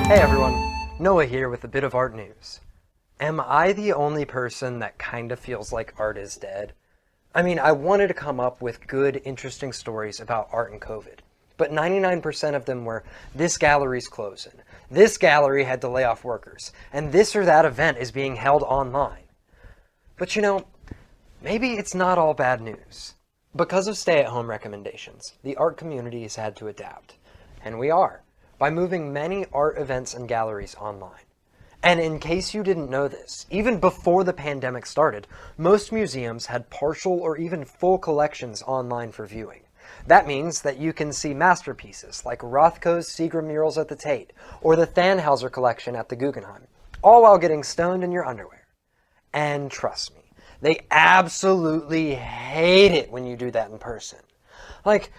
Hey everyone, Noah here with a bit of art news. Am I the only person that kind of feels like art is dead? I mean, I wanted to come up with good, interesting stories about art and COVID, but 99% of them were, this gallery's closing, this gallery had to lay off workers, and this or that event is being held online. But you know, maybe it's not all bad news. Because of stay-at-home recommendations, the art community has had to adapt. And we are, by moving many art events and galleries online. And in case you didn't know this, even before the pandemic started, most museums had partial or even full collections online for viewing. That means that you can see masterpieces like Rothko's Seagram murals at the Tate or the Thanhauser collection at the Guggenheim, all while getting stoned in your underwear. And trust me, they absolutely hate it when you do that in person. Like,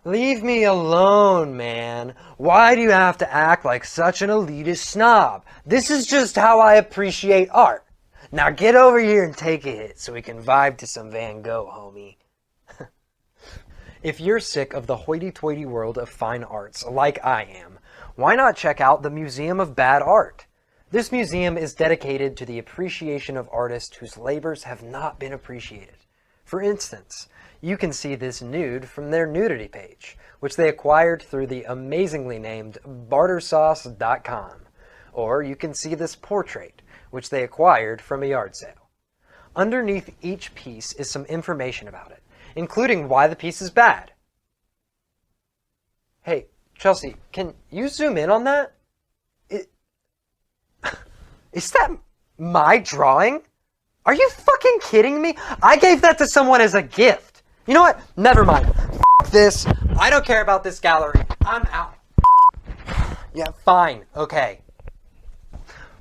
leave me alone, man. Why do you have to act like such an elitist snob? This is just how I appreciate art. Now get over here and take a hit so we can vibe to some Van Gogh, homie. If you're sick of the hoity-toity world of fine arts like I am, why not check out the Museum of Bad Art? This museum is dedicated to the appreciation of artists whose labors have not been appreciated. For instance, you can see this nude from their nudity page, which they acquired through the amazingly named bartersauce.com. Or you can see this portrait, which they acquired from a yard sale. Underneath each piece is some information about it, including why the piece is bad. Hey, Chelsea, can you zoom in on that? Is that my drawing? Are you fucking kidding me? I gave that to someone as a gift. You know what? Never mind. F this. I don't care about this gallery. I'm out. Yeah, fine. Okay.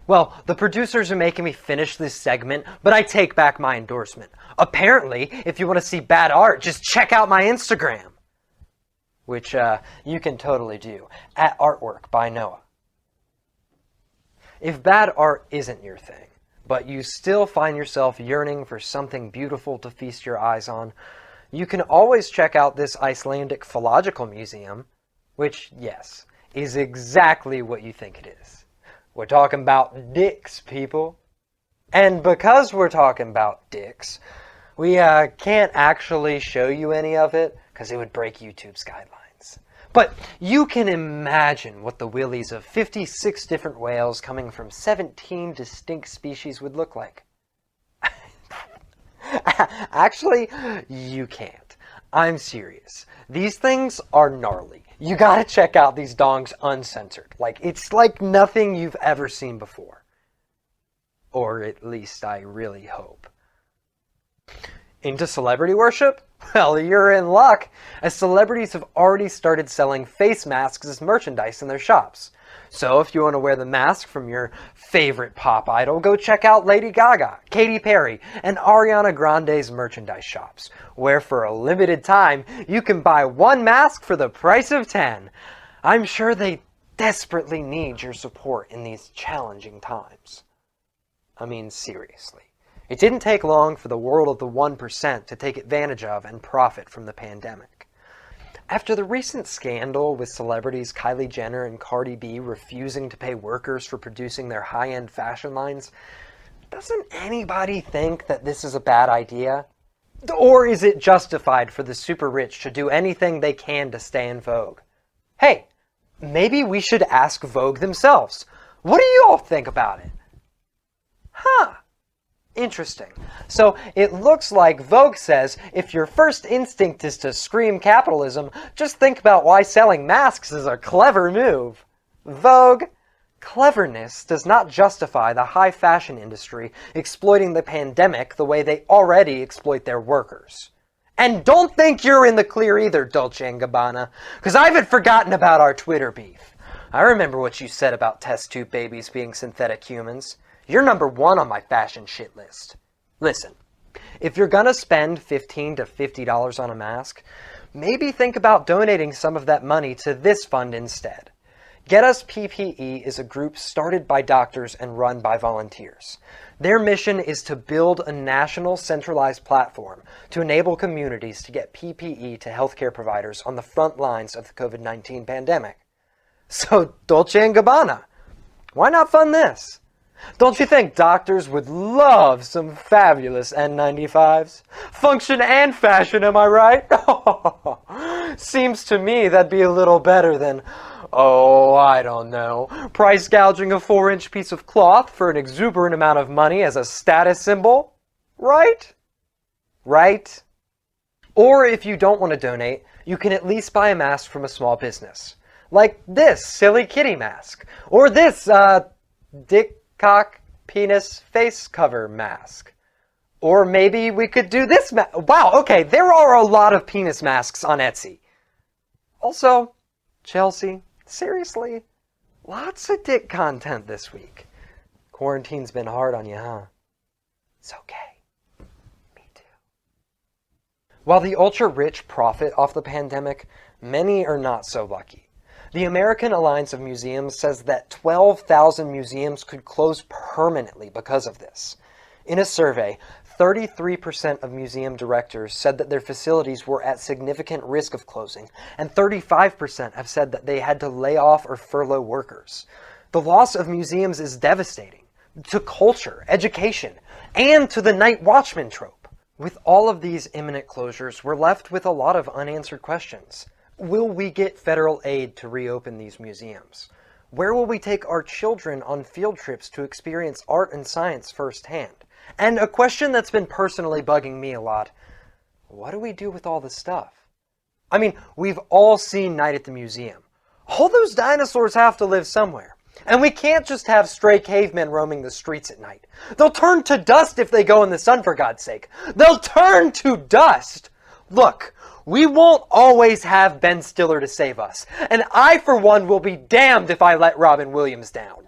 Well, the producers are making me finish this segment, but I take back my endorsement. Apparently, if you want to see bad art, just check out my Instagram. Which you can totally do. At Artwork by Noah. If bad art isn't your thing, but you still find yourself yearning for something beautiful to feast your eyes on, you can always check out this Icelandic philological museum, which, yes, is exactly what you think it is. We're talking about dicks, people. And because we're talking about dicks, we can't actually show you any of it, because it would break YouTube's guidelines. But you can imagine what the willies of 56 different whales coming from 17 distinct species would look like. Actually, you can't. I'm serious. These things are gnarly. You gotta check out these dongs uncensored. It's like nothing you've ever seen before. Or at least I really hope. Into celebrity worship? Well, you're in luck, as celebrities have already started selling face masks as merchandise in their shops. So if you want to wear the mask from your favorite pop idol, go check out Lady Gaga, Katy Perry, and Ariana Grande's merchandise shops, where for a limited time, you can buy one mask for the price of 10. I'm sure they desperately need your support in these challenging times. I mean, seriously. It didn't take long for the world of the 1% to take advantage of and profit from the pandemic. After the recent scandal with celebrities Kylie Jenner and Cardi B refusing to pay workers for producing their high-end fashion lines, doesn't anybody think that this is a bad idea? Or is it justified for the super rich to do anything they can to stay in vogue? Hey, maybe we should ask Vogue themselves. What do you all think about it? Huh. Interesting. So it looks like Vogue says if your first instinct is to scream capitalism, just think about why selling masks is a clever move. Vogue, cleverness does not justify the high fashion industry exploiting the pandemic the way they already exploit their workers. And don't think you're in the clear either, Dolce & Gabbana, because I haven't forgotten about our Twitter beef. I remember what you said about test tube babies being synthetic humans. You're number one on my fashion shit list. Listen, if you're gonna spend $15 to $50 on a mask, maybe think about donating some of that money to this fund instead. Get Us PPE is a group started by doctors and run by volunteers. Their mission is to build a national centralized platform to enable communities to get PPE to healthcare providers on the front lines of the COVID-19 pandemic. So, Dolce & Gabbana, Why not fund this? Don't you think doctors would love some fabulous N95s? Function and fashion, am I right? Seems to me that'd be a little better than, oh, I don't know, price gouging a 4-inch piece of cloth for an exuberant amount of money as a status symbol. Right? Right? Or if you don't want to donate, you can at least buy a mask from a small business. Like this silly kitty mask. Or this, dick, cock, penis, face cover mask. Or maybe we could do this wow, okay, there are a lot of penis masks on Etsy. Also, Chelsea, seriously, lots of dick content this week. Quarantine's been hard on you, huh? It's okay. Me too. While the ultra-rich profit off the pandemic, many are not so lucky. The American Alliance of Museums says that 12,000 museums could close permanently because of this. In a survey, 33% of museum directors said that their facilities were at significant risk of closing, and 35% have said that they had to lay off or furlough workers. The loss of museums is devastating to culture, education, and to the night watchman trope. With all of these imminent closures, we're left with a lot of unanswered questions. Will we get federal aid to reopen these museums? Where will we take our children on field trips to experience art and science firsthand? And a question that's been personally bugging me a lot, what do we do with all this stuff? I mean, we've all seen Night at the Museum. All those dinosaurs have to live somewhere. And we can't just have stray cavemen roaming the streets at night. They'll turn to dust if they go in the sun, for God's sake. They'll turn to dust! Look, we won't always have Ben Stiller to save us, and I, for one, will be damned if I let Robin Williams down.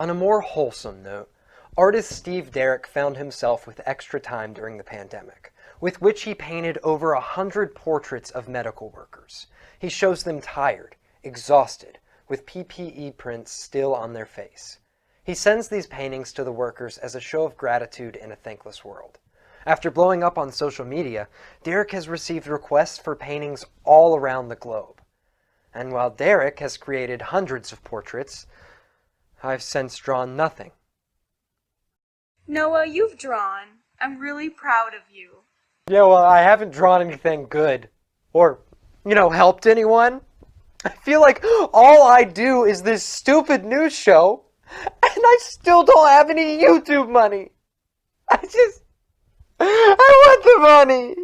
On a more wholesome note, artist Steve Derrick found himself with extra time during the pandemic, with which he painted over 100 portraits of medical workers. He shows them tired, exhausted, with PPE prints still on their face. He sends these paintings to the workers as a show of gratitude in a thankless world. After blowing up on social media, Derrick has received requests for paintings all around the globe. And while Derrick has created hundreds of portraits, I've since drawn nothing. Noah, you've drawn. I'm really proud of you. Yeah, well, I haven't drawn anything good. Or, helped anyone. I feel like all I do is this stupid news show, and I still don't have any YouTube money. I want the money!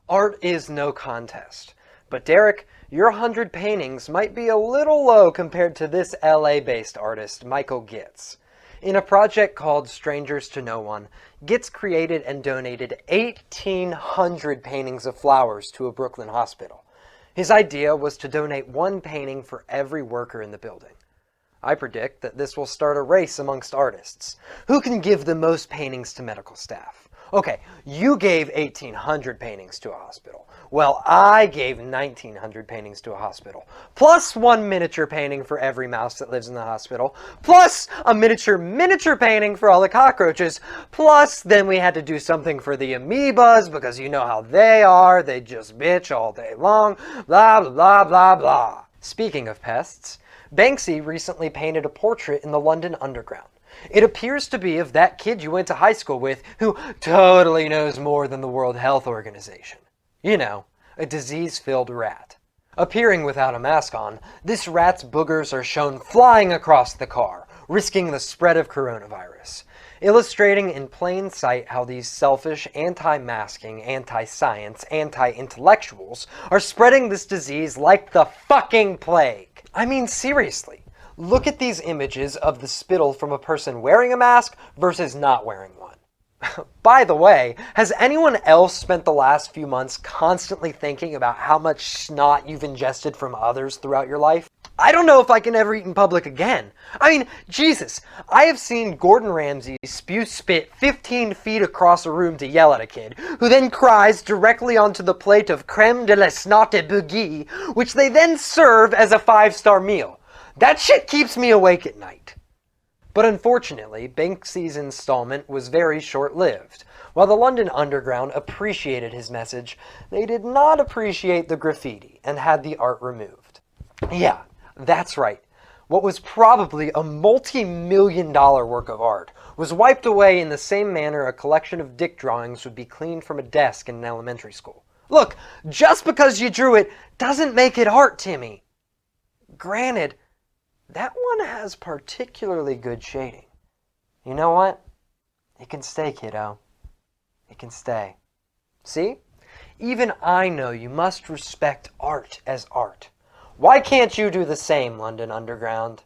Art is no contest. But Derrick, your 100 paintings might be a little low compared to this LA-based artist, Michael Getz. In a project called Strangers to No One, Getz created and donated 1,800 paintings of flowers to a Brooklyn hospital. His idea was to donate one painting for every worker in the building. I predict that this will start a race amongst artists. Who can give the most paintings to medical staff? Okay, you gave 1,800 paintings to a hospital. Well, I gave 1,900 paintings to a hospital. Plus one miniature painting for every mouse that lives in the hospital. Plus a miniature painting for all the cockroaches. Plus then we had to do something for the amoebas because you know how they are. They just bitch all day long. Blah, blah, blah, blah. Speaking of pests, Banksy recently painted a portrait in the London Underground. It appears to be of that kid you went to high school with who totally knows more than the World Health Organization. You know, a disease-filled rat. Appearing without a mask on, this rat's boogers are shown flying across the car, risking the spread of coronavirus, illustrating in plain sight how these selfish, anti-masking, anti-science, anti-intellectuals are spreading this disease like the fucking plague. I mean, seriously. Look at these images of the spittle from a person wearing a mask versus not wearing one. By the way, has anyone else spent the last few months constantly thinking about how much snot you've ingested from others throughout your life? I don't know if I can ever eat in public again. I mean, Jesus, I have seen Gordon Ramsay spew spit 15 feet across a room to yell at a kid, who then cries directly onto the plate of creme de la snotte bouillie, which they then serve as a 5-star meal. That shit keeps me awake at night. But unfortunately, Banksy's installment was very short-lived. While the London Underground appreciated his message, they did not appreciate the graffiti and had the art removed. Yeah, that's right. What was probably a multi-million-dollar work of art was wiped away in the same manner a collection of dick drawings would be cleaned from a desk in an elementary school. Look, just because you drew it doesn't make it art, Timmy. Granted, that one has particularly good shading. You know what? It can stay, kiddo. It can stay. See? Even I know you must respect art as art. Why can't you do the same, London Underground?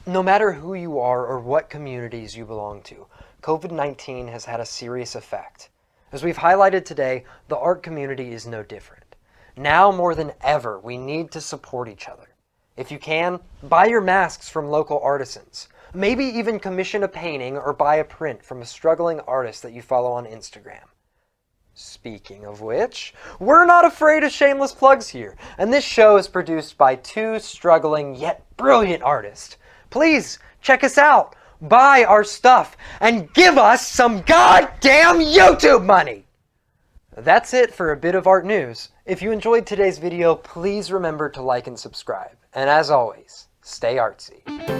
No matter who you are or what communities you belong to, COVID-19 has had a serious effect. As we've highlighted today, the art community is no different. Now more than ever, we need to support each other. If you can, buy your masks from local artisans. Maybe even commission a painting or buy a print from a struggling artist that you follow on Instagram. Speaking of which, we're not afraid of shameless plugs here, and this show is produced by two struggling yet brilliant artists. Please check us out, buy our stuff, and give us some goddamn YouTube money! That's it for a bit of art news. If you enjoyed today's video, please remember to like and subscribe. And as always, stay artsy.